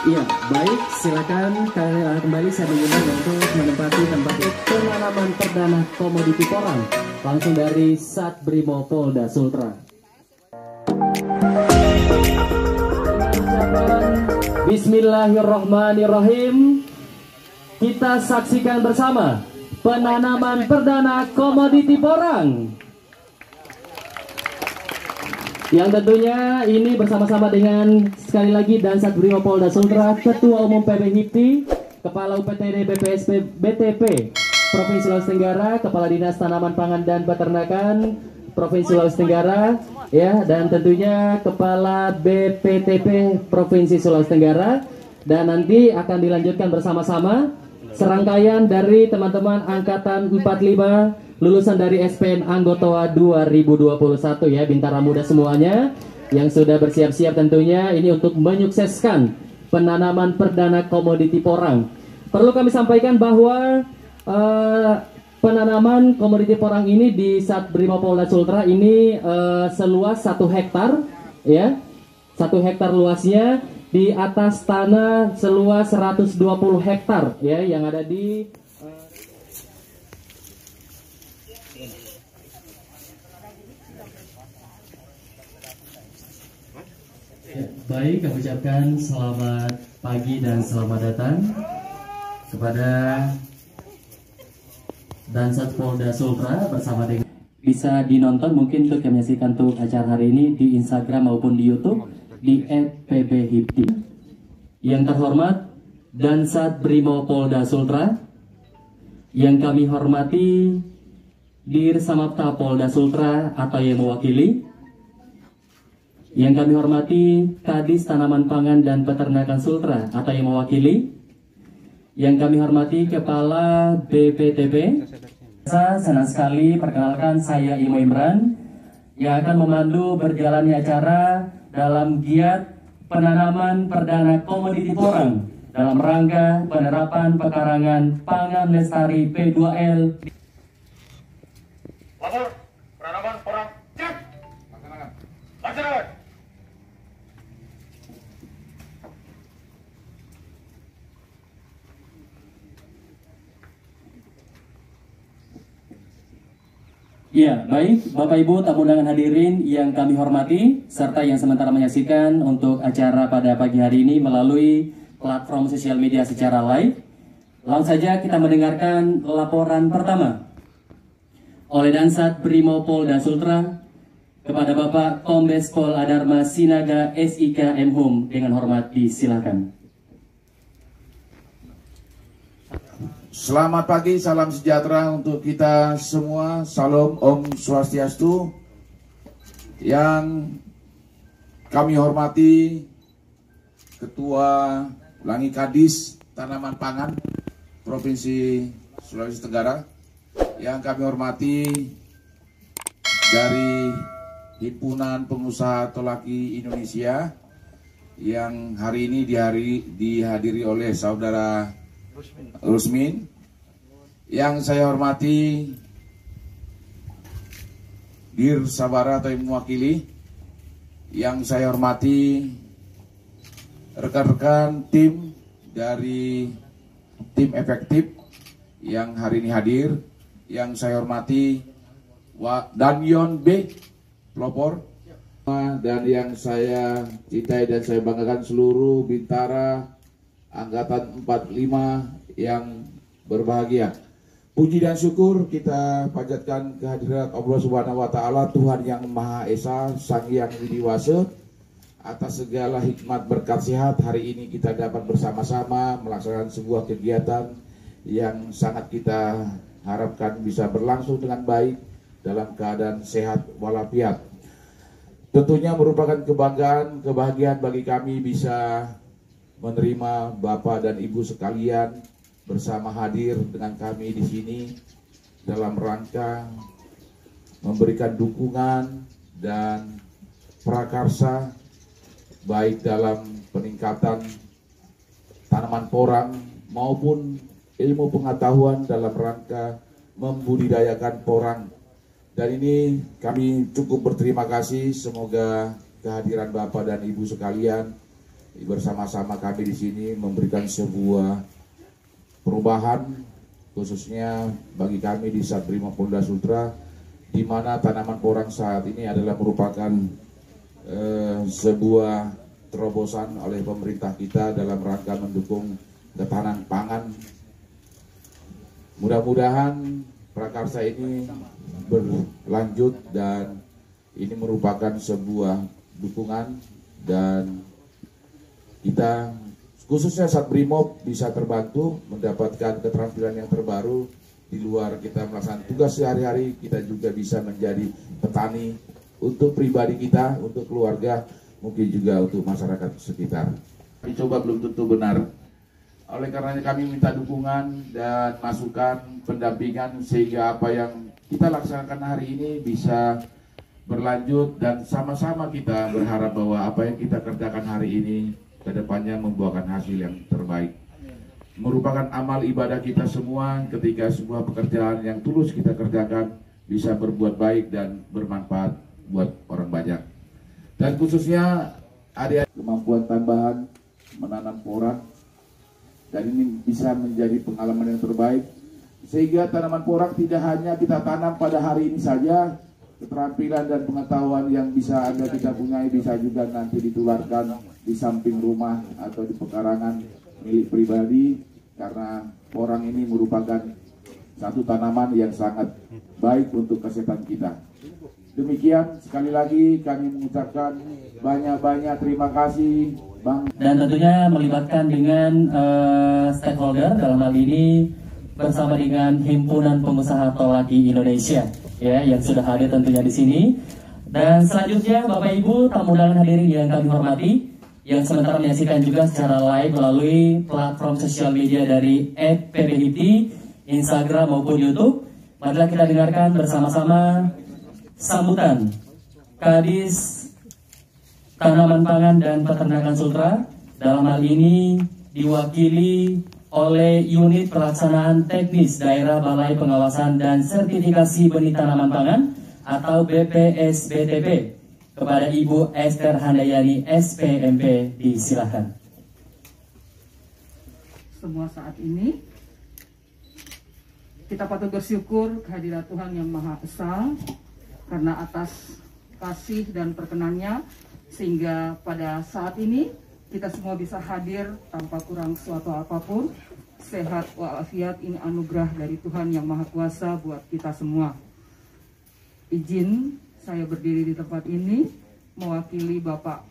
Iya, baik, silakan kembali saya mengundang untuk menempati tempat penanaman perdana komoditi porang langsung dari Sat Brimo Polda Sultra. Bismillahirrahmanirrahim. Kita saksikan bersama penanaman perdana komoditi porang. Yang tentunya ini bersama-sama dengan sekali lagi Dansat Brimo Polda Sultra, Ketua Umum PB HIPTI, Kepala UPTD BPSP BTP Provinsi Sulawesi Tenggara, Kepala Dinas Tanaman Pangan dan Peternakan Provinsi Sulawesi Tenggara, ya, dan tentunya Kepala BPTP Provinsi Sulawesi Tenggara, dan nanti akan dilanjutkan bersama-sama serangkaian dari teman-teman Angkatan 45 lulusan dari SPN Anggotoa 2021 ya, Bintara Muda semuanya yang sudah bersiap-siap tentunya ini untuk menyukseskan penanaman perdana komoditi porang. Perlu kami sampaikan bahwa penanaman komoditi porang ini di Sat Brimo Polda Sultra ini seluas 1 hektar ya. 1 hektar luasnya di atas tanah seluas 120 hektar ya yang ada di baik, kami ucapkan selamat pagi dan selamat datang kepada Dansat Polda Sultra bersama dengan bisa dinonton mungkin untuk yang menyaksikan untuk acara hari ini di Instagram maupun di YouTube di @pbhipti. Yang terhormat Dansat Brimo Polda Sultra, yang kami hormati Dir Samapta Polda Sultra atau yang mewakili, yang kami hormati Kadis Tanaman Pangan dan Peternakan Sultra atau yang mewakili, yang kami hormati Kepala BPTP. Saya senang sekali perkenalkan saya Imo Imran yang akan memandu berjalannya acara dalam giat penanaman perdana komoditi porang dalam rangka penerapan pekarangan pangan lestari P2L. Lapor penanaman porang cek. Laksanakan. Ya, baik, Bapak Ibu tamu undangan hadirin yang kami hormati, serta yang sementara menyaksikan untuk acara pada pagi hari ini melalui platform sosial media secara live. Langsung saja kita mendengarkan laporan pertama oleh Dansat Brimo Polda Sultra kepada Bapak Kombes Pol Adarma Sinaga SIK M.Hum dengan hormat disilakan. Selamat pagi, salam sejahtera untuk kita semua. Salam Om Swastiastu. Yang kami hormati Ketua Langi Kadis Tanaman Pangan Provinsi Sulawesi Tenggara, yang kami hormati dari Himpunan Pengusaha Tolaki Indonesia yang hari ini dihadiri oleh Saudara Rusmin, yang saya hormati Dir Sabara atau yang mewakili, yang saya hormati rekan-rekan tim dari tim efektif yang hari ini hadir, yang saya hormati Danyon B pelopor, dan yang saya cintai dan saya banggakan seluruh Bintara Angkatan 45 yang berbahagia. Puji dan syukur kita panjatkan kehadirat Allah Subhanahu wa Ta'ala, Tuhan yang Maha Esa, Sang Yang Widiwasa, atas segala hikmat berkat sehat. Hari ini kita dapat bersama-sama melaksanakan sebuah kegiatan yang sangat kita harapkan bisa berlangsung dengan baik dalam keadaan sehat walafiat. Tentunya merupakan kebanggaan, kebahagiaan bagi kami bisa menerima Bapak dan Ibu sekalian bersama hadir dengan kami di sini dalam rangka memberikan dukungan dan prakarsa baik dalam peningkatan tanaman porang maupun ilmu pengetahuan dalam rangka membudidayakan porang. Dan ini kami cukup berterima kasih, semoga kehadiran Bapak dan Ibu sekalian bersama-sama kami di sini memberikan sebuah perubahan khususnya bagi kami di Satbrimob Polda Sultra, di mana tanaman porang saat ini adalah merupakan sebuah terobosan oleh pemerintah kita dalam rangka mendukung ketahanan pangan. Mudah-mudahan prakarsa ini berlanjut dan ini merupakan sebuah dukungan, dan kita khususnya Satbrimob bisa terbantu mendapatkan keterampilan yang terbaru. Di luar kita melaksanakan tugas sehari-hari, kita juga bisa menjadi petani untuk pribadi kita, untuk keluarga, mungkin juga untuk masyarakat sekitar. Dicoba belum tentu benar. Oleh karenanya kami minta dukungan dan masukan, pendampingan, sehingga apa yang kita laksanakan hari ini bisa berlanjut, dan sama-sama kita berharap bahwa apa yang kita kerjakan hari ini kedepannya membuahkan hasil yang terbaik. Merupakan amal ibadah kita semua ketika sebuah pekerjaan yang tulus kita kerjakan bisa berbuat baik dan bermanfaat buat orang banyak. Dan khususnya ada kemampuan tambahan menanam porang, dan ini bisa menjadi pengalaman yang terbaik, sehingga tanaman porang tidak hanya kita tanam pada hari ini saja. Keterampilan dan pengetahuan yang bisa kita punyai bisa juga nanti ditularkan di samping rumah atau di pekarangan milik pribadi, karena porang ini merupakan satu tanaman yang sangat baik untuk kesehatan kita. Demikian, sekali lagi kami mengucapkan banyak-banyak terima kasih Bang. Dan tentunya melibatkan dengan stakeholder, dalam hal ini bersama dengan Himpunan Pengusaha Tolaki Indonesia, ya, yang sudah hadir tentunya di sini. Dan selanjutnya Bapak Ibu tamu undangan hadirin yang kami hormati, yang sementara menyaksikan juga secara live melalui platform sosial media dari @pbhipti, Instagram maupun YouTube. Marilah kita dengarkan bersama-sama sambutan Kadis Tanaman Pangan dan Peternakan Sultra, dalam hal ini diwakili oleh Unit Pelaksanaan Teknis Daerah Balai Pengawasan dan Sertifikasi Benih Tanaman Pangan atau BPSBTP, kepada Ibu Esther Handayani SPMP. Disilahkan. Semua saat ini kita patut bersyukur kehadirat Tuhan Yang Maha Esa, karena atas kasih dan perkenannya sehingga pada saat ini kita semua bisa hadir tanpa kurang suatu apapun. Sehat walafiat ini anugerah dari Tuhan Yang Maha Kuasa buat kita semua. Izin saya berdiri di tempat ini mewakili Bapak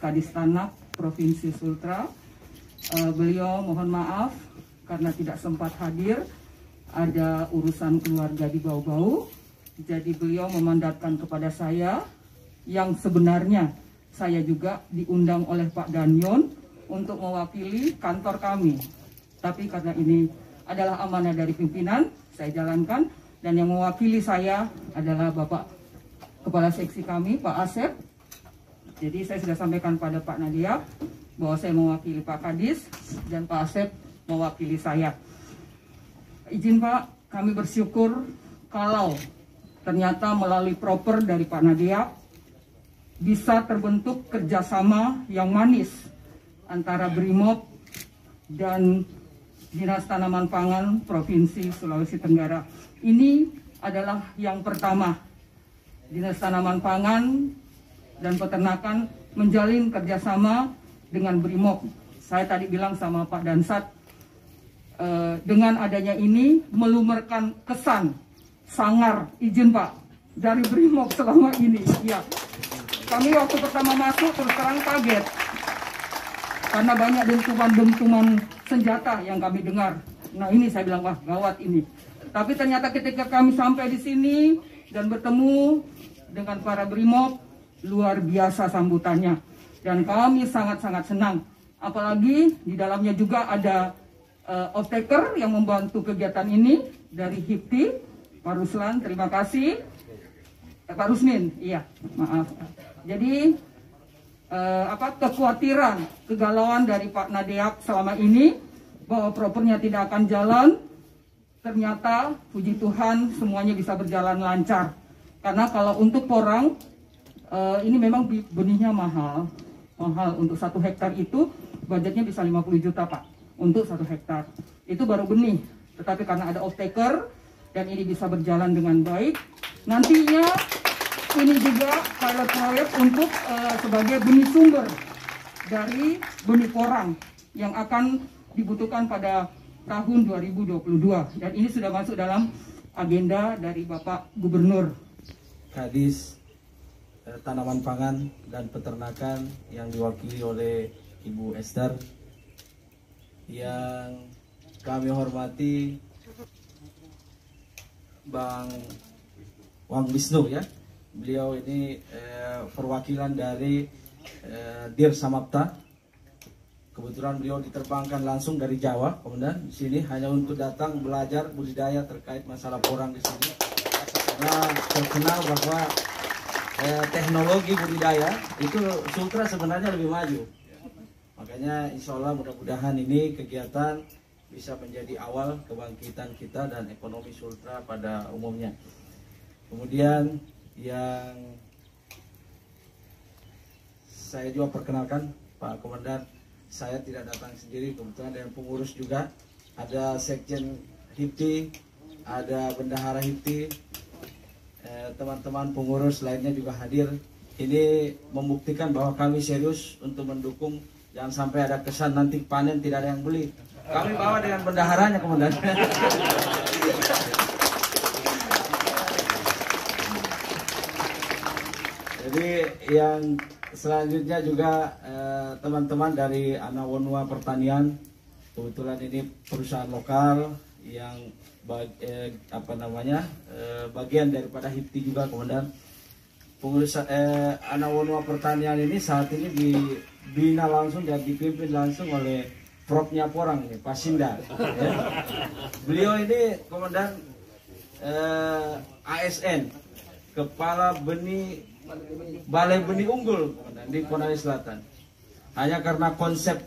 Kadis Tanak Provinsi Sultra. Beliau mohon maaf karena tidak sempat hadir, ada urusan keluarga di Bau-Bau. Jadi beliau memandatkan kepada saya, yang sebenarnya saya juga diundang oleh Pak Danyon untuk mewakili kantor kami. Tapi karena ini adalah amanah dari pimpinan, saya jalankan. Dan yang mewakili saya adalah Bapak Kepala Seksi kami, Pak Asep. Jadi saya sudah sampaikan pada Pak Nadia bahwa saya mewakili Pak Kadis dan Pak Asep mewakili saya. Izin Pak, kami bersyukur kalau ternyata melalui proper dari Pak Nadia bisa terbentuk kerjasama yang manis antara Brimob dan Dinas Tanaman Pangan Provinsi Sulawesi Tenggara. Ini adalah yang pertama, Dinas Tanaman Pangan dan Peternakan menjalin kerjasama dengan Brimob. Saya tadi bilang sama Pak Dansat, dengan adanya ini melumerkan kesan sangar, izin Pak, dari Brimob selama ini. Ya, kami waktu pertama masuk terus terang kaget karena banyak dentuman-dentuman senjata yang kami dengar. Nah ini saya bilang, wah gawat ini. Tapi ternyata ketika kami sampai di sini dan bertemu dengan para Brimob, luar biasa sambutannya. Dan kami sangat-sangat senang. Apalagi di dalamnya juga ada off-taker yang membantu kegiatan ini dari HIPTI, Pak Ruslan, terima kasih. Pak Rusmin, iya, maaf. Jadi kekhawatiran, kegalauan dari Pak Nadeak selama ini bahwa propernya tidak akan jalan, ternyata puji Tuhan semuanya bisa berjalan lancar. Karena kalau untuk porang ini memang benihnya mahal, mahal. Untuk 1 hektar itu budgetnya bisa 50 juta Pak, untuk 1 hektar. Itu baru benih, tetapi karena ada off-taker dan ini bisa berjalan dengan baik, nantinya ini juga pilot proyek untuk sebagai benih sumber dari benih porang yang akan dibutuhkan pada tahun 2022, dan ini sudah masuk dalam agenda dari Bapak Gubernur. Kadis Tanaman Pangan dan Peternakan yang diwakili oleh Ibu Esther, yang kami hormati Bang Wang Wisnu ya. Beliau ini perwakilan dari Dir Samapta. Kebetulan beliau diterbangkan langsung dari Jawa, Komandan, di sini hanya untuk datang belajar budidaya terkait masalah porang di sini. Karena terkenal bahwa teknologi budidaya itu Sultra sebenarnya lebih maju. Makanya insya Allah mudah-mudahan ini kegiatan bisa menjadi awal kebangkitan kita dan ekonomi Sultra pada umumnya. Kemudian yang saya juga perkenalkan Pak Komandan, saya tidak datang sendiri, kebetulan dengan pengurus juga, ada Sekjen HIPTI, ada Bendahara HIPTI, teman-teman pengurus lainnya juga hadir. Ini membuktikan bahwa kami serius untuk mendukung, jangan sampai ada kesan nanti panen tidak ada yang beli. Kami bawa dengan bendaharanya, Komandan. Jadi yang selanjutnya juga teman-teman dari Anawonua Pertanian, kebetulan ini perusahaan lokal yang bagian daripada HIPTI juga, Komandan. Pengurus Anawonua Pertanian ini saat ini dibina langsung dan dipimpin langsung oleh Propnya Porang, Pak Sinda. Ya. Beliau ini Komandan ASN, Kepala Balai Benih Unggul di Konawe Selatan. Hanya karena konsep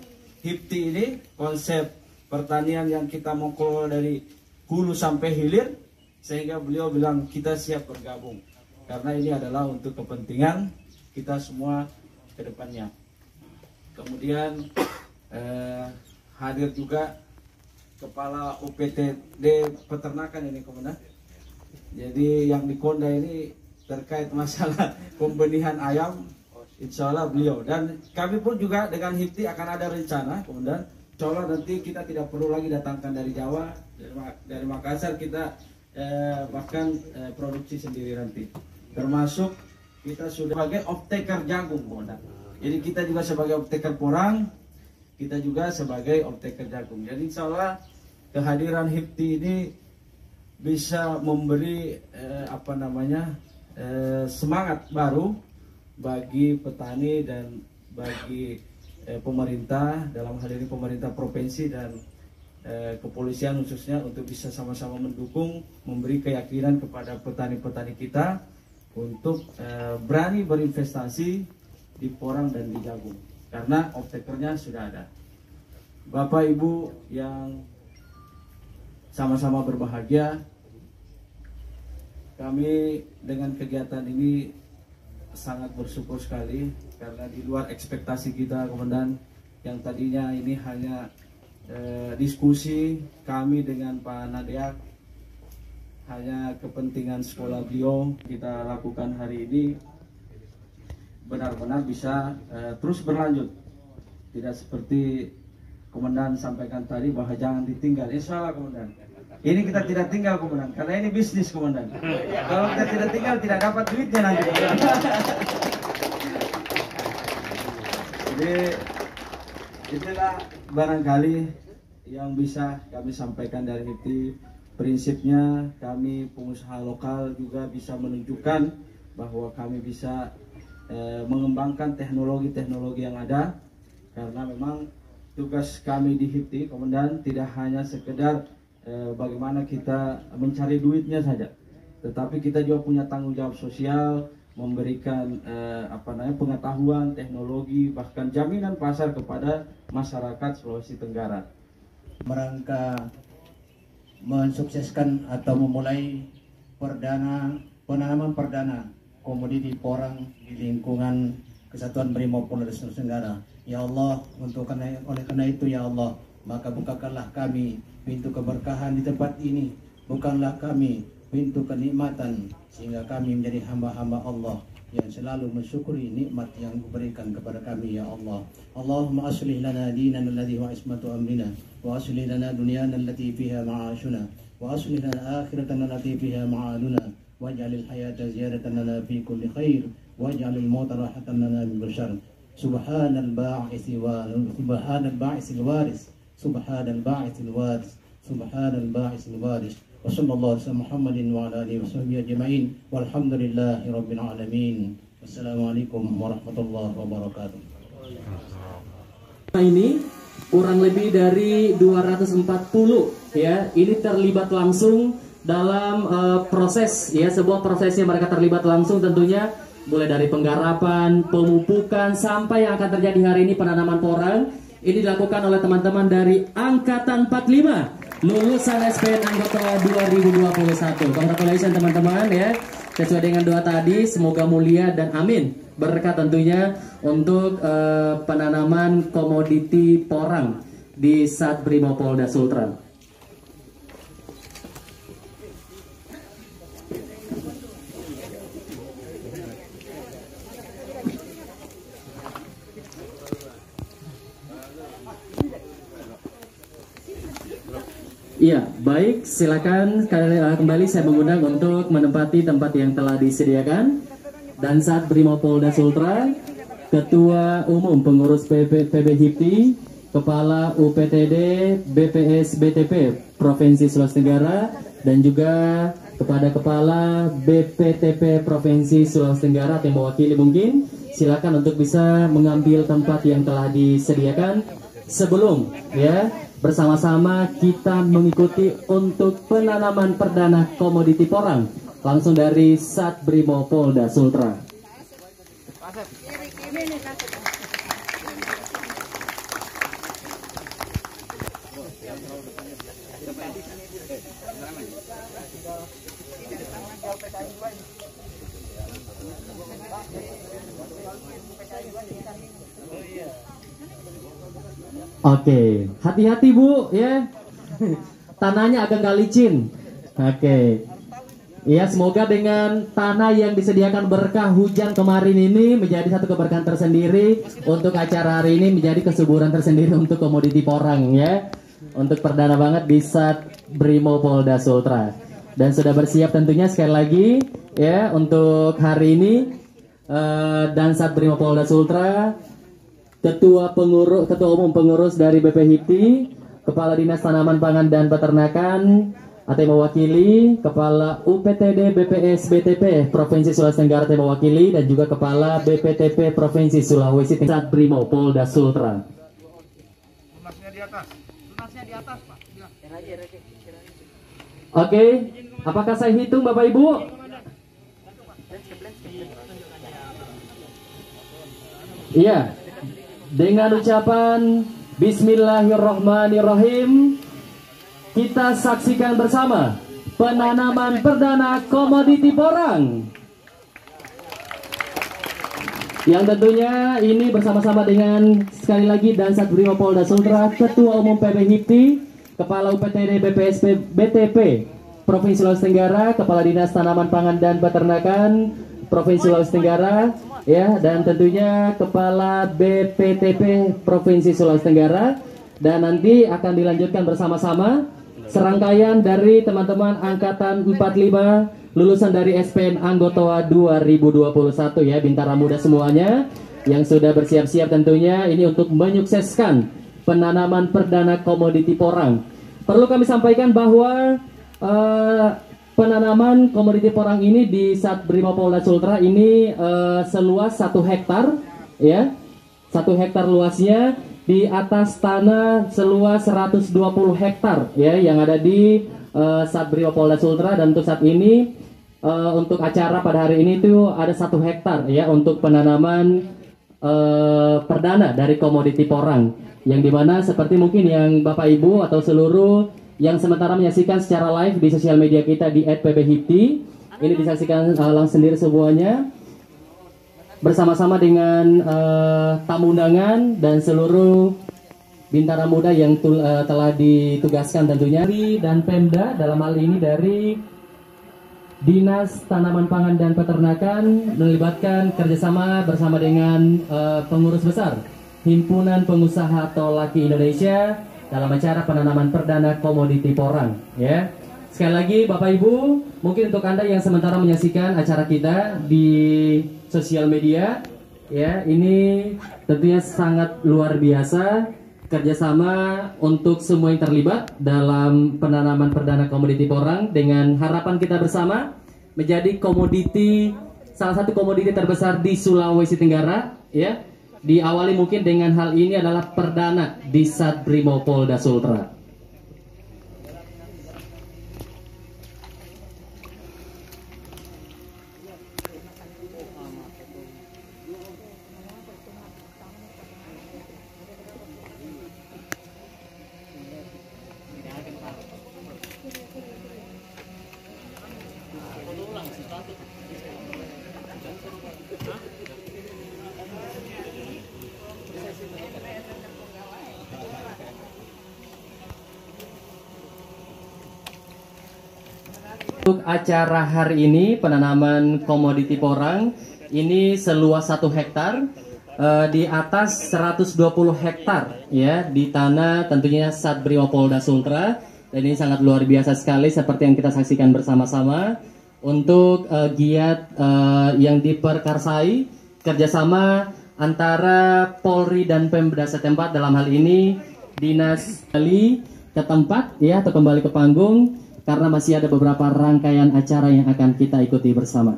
HIPTI ini, konsep pertanian yang kita mau kelola dari hulu sampai hilir, sehingga beliau bilang kita siap bergabung. Karena ini adalah untuk kepentingan kita semua ke depannya. Kemudian hadir juga Kepala UPTD Peternakan ini, Komandan. Jadi yang di Konda ini terkait masalah pembenihan ayam, insya Allah beliau. Dan kami pun juga dengan HIPTI akan ada rencana, kemudian insya Allah nanti kita tidak perlu lagi datangkan dari Jawa, dari Makassar, kita bahkan produksi sendiri nanti. Termasuk kita sudah sebagai off-taker jagung, kemudian. Jadi kita juga sebagai off-taker porang, kita juga sebagai off-taker jagung. Jadi insya Allah kehadiran HIPTI ini bisa memberi semangat baru bagi petani dan bagi pemerintah, dalam hal ini pemerintah provinsi dan kepolisian khususnya, untuk bisa sama-sama mendukung, memberi keyakinan kepada petani-petani kita untuk berani berinvestasi di porang dan di jagung, karena off-takernya sudah ada. Bapak Ibu yang sama-sama berbahagia, kami dengan kegiatan ini sangat bersyukur sekali, karena di luar ekspektasi kita, Komandan. Yang tadinya ini hanya diskusi kami dengan Pak Nadeak, hanya kepentingan sekolah beliau, kita lakukan hari ini benar-benar bisa terus berlanjut. Tidak seperti Komandan sampaikan tadi bahwa jangan ditinggal. Insya Allah, Komandan, ini kita tidak tinggal, Komandan, karena ini bisnis, Komandan. Kalau kita tidak tinggal, tidak dapat duitnya nanti. Jadi itulah barangkali yang bisa kami sampaikan dari HIPTI. Prinsipnya kami pengusaha lokal juga bisa menunjukkan bahwa kami bisa mengembangkan teknologi-teknologi yang ada, karena memang tugas kami di HIPTI, Komandan, tidak hanya sekedar bagaimana kita mencari duitnya saja, tetapi kita juga punya tanggung jawab sosial, memberikan pengetahuan, teknologi, bahkan jaminan pasar kepada masyarakat Sulawesi Tenggara. Merangka mensukseskan atau memulai penanaman perdana komoditi porang di lingkungan Kesatuan Brimopolda Sulawesi Tenggara. Ya Allah, oleh karena itu ya Allah, maka bukakanlah kami pintu keberkahan di tempat ini. Bukanlah kami pintu kenikmatan, sehingga kami menjadi hamba-hamba Allah yang selalu mensyukuri nikmat yang diberikan kepada kami ya Allah. Allahumma aslih lana dinana alladhi wa ismatu amrina, wa aslih lana dunyana allati fiha ma'ashuna, wa aslih lana akhiratana allati fiha ma'aduna, waj'alil hayata ziyadatan lana fi kulli khair, waj'alil mauta rahatan lana min syarr. Subhanal ba'itsil waris, subhanal ba'itsil waris, subhanal ba'itsil waris. Wassallallahu ala Muhammadin wa ala alihi washabbihi ajma'in walhamdulillahi rabbil alamin. Wassalamualaikum warahmatullahi wabarakatuh. Ini kurang lebih dari 240 ya, ini terlibat langsung dalam proses ya, sebuah prosesnya mereka terlibat langsung tentunya, mulai dari penggarapan, pemupukan sampai yang akan terjadi hari ini penanaman porang. Ini dilakukan oleh teman-teman dari Angkatan 45 lulusan SPN anggota 2021. Congratulations teman-teman ya. Sesuai dengan doa tadi, semoga mulia dan amin berkat tentunya untuk penanaman komoditi porang di Sat Brimopolda Sultra. Iya, baik, silakan kembali saya mengundang untuk menempati tempat yang telah disediakan. Dan Sat Brimopolda Sultra, Ketua Umum Pengurus PB HIPTI, Kepala UPTD BPS BTP Provinsi Sulawesi Tenggara, dan juga kepada Kepala BPTP Provinsi Sulawesi Tenggara yang mewakili mungkin, silakan untuk bisa mengambil tempat yang telah disediakan sebelum ya bersama-sama kita mengikuti untuk penanaman perdana komoditi porang langsung dari Sat Brimopolda Sultra. Oke, hati-hati Bu ya. Tanahnya agak nggak licin. Oke. Ya, semoga dengan tanah yang disediakan berkah hujan kemarin ini menjadi satu keberkahan tersendiri untuk acara hari ini, menjadi kesuburan tersendiri untuk komoditi porang ya. Untuk perdana banget di Sat Brimopolda Sultra. Dan sudah bersiap tentunya sekali lagi ya untuk hari ini dan Sat Brimopolda Sultra, Ketua Umum Pengurus dari BP HIPTI, Kepala Dinas Tanaman Pangan dan Peternakan atau mewakili, Kepala UPTD BPS BTP Provinsi Sulawesi Tenggara atau mewakili, dan juga Kepala BPTP Provinsi Sulawesi Tenggara Brimopolda Sultra. Lunasnya di atas. Lunasnya di atas, Pak. Oke, apakah saya hitung Bapak Ibu? Iya. Dengan ucapan Bismillahirrahmanirrahim, kita saksikan bersama penanaman perdana komoditi porang. Yang tentunya ini bersama-sama dengan sekali lagi dan Sat Brimopolda Sultra, Ketua Umum PB HIPTI, Kepala UPTD BPS BTP Provinsi Sulawesi Tenggara, Kepala Dinas Tanaman Pangan dan Peternakan Provinsi Sulawesi Tenggara, ya, dan tentunya Kepala BPTP Provinsi Sulawesi Tenggara, dan nanti akan dilanjutkan bersama-sama serangkaian dari teman-teman Angkatan 45 lulusan dari SPN Anggota 2021 ya, Bintara Muda semuanya yang sudah bersiap-siap tentunya ini untuk menyukseskan penanaman perdana komoditi porang. Perlu kami sampaikan bahwa penanaman komoditi porang ini di Sat Brimopolda Sultra ini seluas 1 hektar ya. 1 hektar luasnya di atas tanah seluas 120 hektar ya yang ada di Sat Brimopolda Sultra, dan untuk saat ini untuk acara pada hari ini itu ada 1 hektar ya untuk penanaman perdana dari komoditi porang, yang dimana seperti mungkin yang Bapak Ibu atau seluruh yang sementara menyaksikan secara live di sosial media kita di @pbhipti ini disaksikan langsung sendiri semuanya. bersama-sama dengan tamu undangan dan seluruh bintara muda yang telah ditugaskan tentunya dan Pemda dalam hal ini dari Dinas Tanaman Pangan dan Peternakan melibatkan kerjasama bersama dengan pengurus besar Himpunan Pengusaha Tolaki Indonesia dalam acara penanaman perdana komoditi porang. Ya, sekali lagi Bapak Ibu, mungkin untuk Anda yang sementara menyaksikan acara kita di sosial media, ya ini tentunya sangat luar biasa. Kerjasama untuk semua yang terlibat dalam penanaman perdana komoditi porang dengan harapan kita bersama menjadi salah satu komoditi terbesar di Sulawesi Tenggara. Ya, diawali mungkin dengan hal ini adalah perdana di Satbrimopolda Sultra. Untuk acara hari ini penanaman komoditi porang ini seluas 1 hektar di atas 120 hektar ya di tanah tentunya Satbrimopolda Sultra, dan ini sangat luar biasa sekali seperti yang kita saksikan bersama-sama untuk giat yang diperkarsai kerjasama antara Polri dan Pemda setempat, dalam hal ini Dinas kembali ke tempat ya atau kembali ke panggung karena masih ada beberapa rangkaian acara yang akan kita ikuti bersama.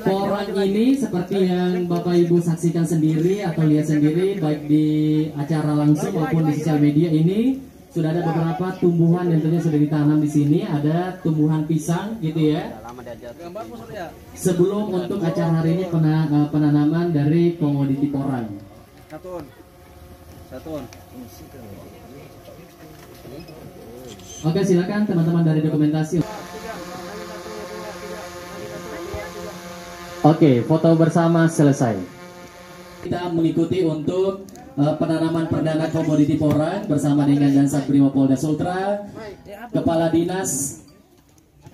Porang ini seperti yang Bapak Ibu saksikan sendiri atau lihat sendiri baik di acara langsung maupun di sosial media, ini sudah ada beberapa tumbuhan yang tentunya sudah ditanam di sini. Ada tumbuhan pisang gitu ya. Sebelum untuk acara hari ini penanaman dari komoditi porang. Oke, silakan teman-teman dari dokumentasi. Oke, foto bersama selesai. Kita mengikuti untuk penanaman perdana komoditi porang bersama dengan Satbrimopolda Sultra, Kepala Dinas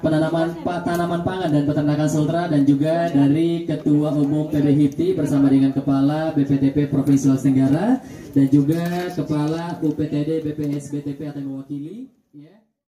Tanaman Pangan dan Peternakan Sultra, dan juga dari Ketua Umum PB HIPTI bersama dengan Kepala BPTP Provinsi Sulawesi Tenggara dan juga Kepala UPTD BPS BTP atau yang mewakili. Ya.